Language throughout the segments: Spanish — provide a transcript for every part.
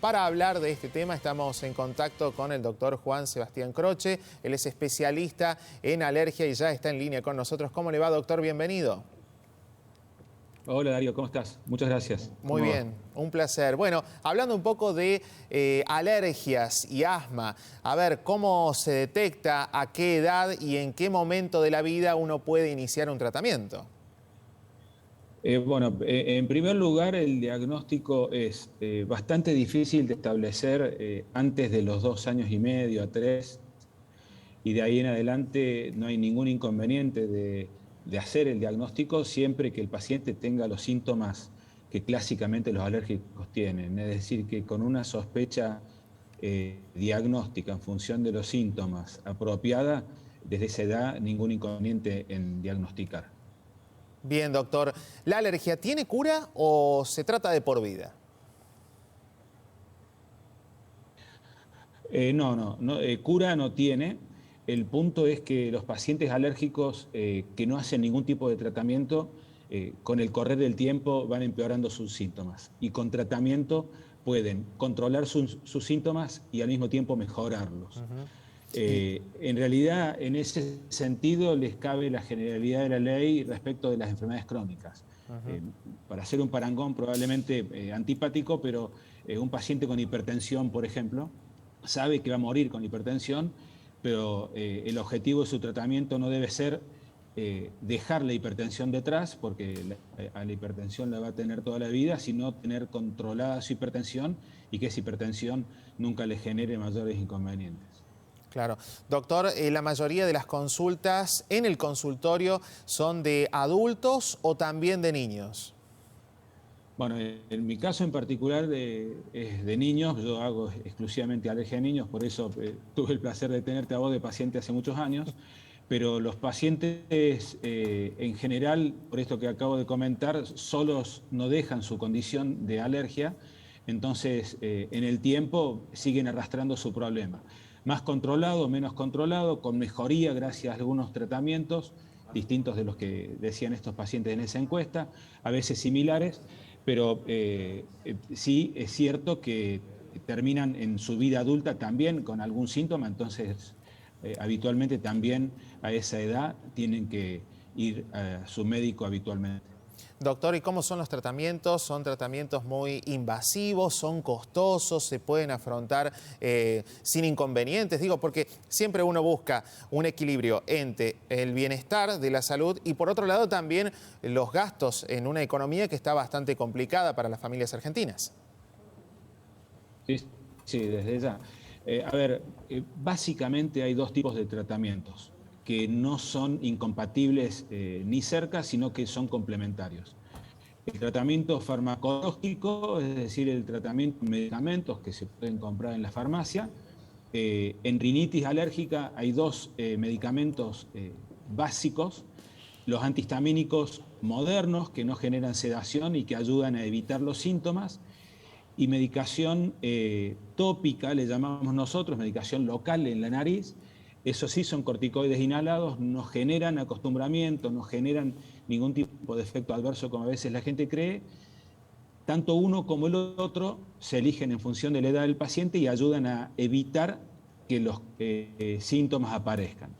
para hablar de este tema estamos en contacto con el doctor Juan Sebastián Croce. Él es especialista en alergia y ya está en línea con nosotros. ¿Cómo le va, doctor? Bienvenido. Hola Darío, ¿cómo estás? Muchas gracias. Muy bien, un placer. Bueno, hablando un poco de alergias y asma, a ver, ¿cómo se detecta, a qué edad y en qué momento de la vida uno puede iniciar un tratamiento? En primer lugar, el diagnóstico es bastante difícil de establecer antes de los 2 años y medio a 3, y de ahí en adelante no hay ningún inconveniente de hacer el diagnóstico siempre que el paciente tenga los síntomas que clásicamente los alérgicos tienen. Es decir, que con una sospecha diagnóstica en función de los síntomas apropiada, desde esa edad ningún inconveniente en diagnosticar. Bien, doctor. ¿La alergia tiene cura o se trata de por vida? Cura no tiene. El punto es que los pacientes alérgicos que no hacen ningún tipo de tratamiento, con el correr del tiempo van empeorando sus síntomas. Y con tratamiento pueden controlar sus síntomas y al mismo tiempo mejorarlos. En realidad, en ese sentido, les cabe la generalidad de la ley respecto de las enfermedades crónicas. Para hacer un parangón probablemente antipático, pero un paciente con hipertensión, por ejemplo, sabe que va a morir con hipertensión, pero el objetivo de su tratamiento no debe ser dejar la hipertensión detrás, porque a la hipertensión la va a tener toda la vida, sino tener controlada su hipertensión y que esa hipertensión nunca le genere mayores inconvenientes. Claro. Doctor, ¿la mayoría de las consultas en el consultorio son de adultos o también de niños? Bueno, en mi caso en particular es de niños. Yo hago exclusivamente alergia a niños, por eso tuve el placer de tenerte a vos de paciente hace muchos años. Pero los pacientes en general, por esto que acabo de comentar, solos no dejan su condición de alergia, entonces en el tiempo siguen arrastrando su problema. Más controlado, menos controlado, con mejoría gracias a algunos tratamientos distintos de los que decían estos pacientes en esa encuesta, a veces similares, pero sí es cierto que terminan en su vida adulta también con algún síntoma, entonces habitualmente también a esa edad tienen que ir a su médico habitualmente. Doctor, ¿y cómo son los tratamientos? ¿Son tratamientos muy invasivos? ¿Son costosos? ¿Se pueden afrontar sin inconvenientes? Digo, porque siempre uno busca un equilibrio entre el bienestar de la salud y por otro lado también los gastos en una economía que está bastante complicada para las familias argentinas. Sí, desde ya. Básicamente hay dos tipos de tratamientos que no son incompatibles ni cerca, sino que son complementarios. El tratamiento farmacológico, es decir, el tratamiento de medicamentos que se pueden comprar en la farmacia. En rinitis alérgica hay dos medicamentos básicos: los antihistamínicos modernos, que no generan sedación y que ayudan a evitar los síntomas, y medicación tópica, le llamamos nosotros, medicación local en la nariz. Eso sí, son corticoides inhalados, no generan acostumbramiento, no generan ningún tipo de efecto adverso como a veces la gente cree. Tanto uno como el otro se eligen en función de la edad del paciente y ayudan a evitar que los síntomas aparezcan.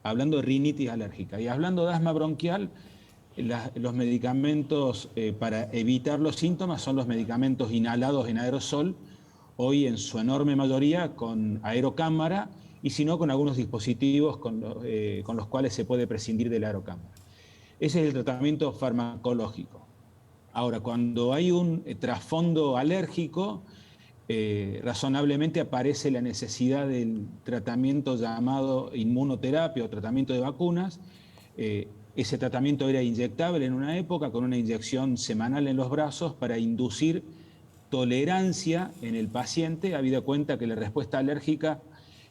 Hablando de rinitis alérgica. Y hablando de asma bronquial, los medicamentos para evitar los síntomas son los medicamentos inhalados en aerosol, hoy en su enorme mayoría con aerocámara, y si no, con algunos dispositivos con los cuales se puede prescindir de la aerocámara. Ese es el tratamiento farmacológico. Ahora, cuando hay un trasfondo alérgico, razonablemente aparece la necesidad del tratamiento llamado inmunoterapia o tratamiento de vacunas. Ese tratamiento era inyectable en una época, con una inyección semanal en los brazos para inducir tolerancia en el paciente, habida cuenta que la respuesta alérgica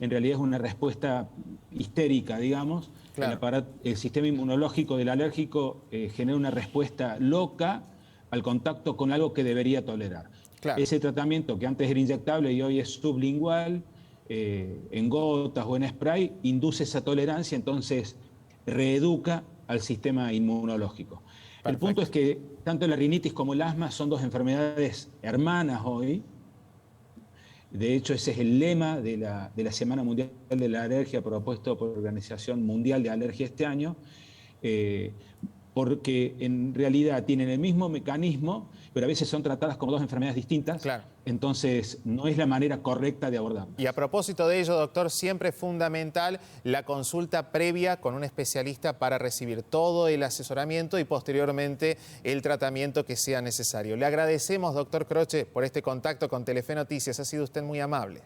en realidad es una respuesta histérica, digamos. Claro. El sistema inmunológico del alérgico genera una respuesta loca al contacto con algo que debería tolerar. Claro. Ese tratamiento, que antes era inyectable y hoy es sublingual, en gotas o en spray, induce esa tolerancia, entonces reeduca al sistema inmunológico. Perfecto. El punto es que tanto la rinitis como el asma son dos enfermedades hermanas hoy, De hecho, ese es el lema de la Semana Mundial de la Alergia propuesto por la Organización Mundial de Alergia este año, porque en realidad tienen el mismo mecanismo, pero a veces son tratadas como dos enfermedades distintas. Claro. Entonces, no es la manera correcta de abordarlas. Y a propósito de ello, doctor, siempre es fundamental la consulta previa con un especialista para recibir todo el asesoramiento y posteriormente el tratamiento que sea necesario. Le agradecemos, doctor Croce, por este contacto con Telefe Noticias. Ha sido usted muy amable.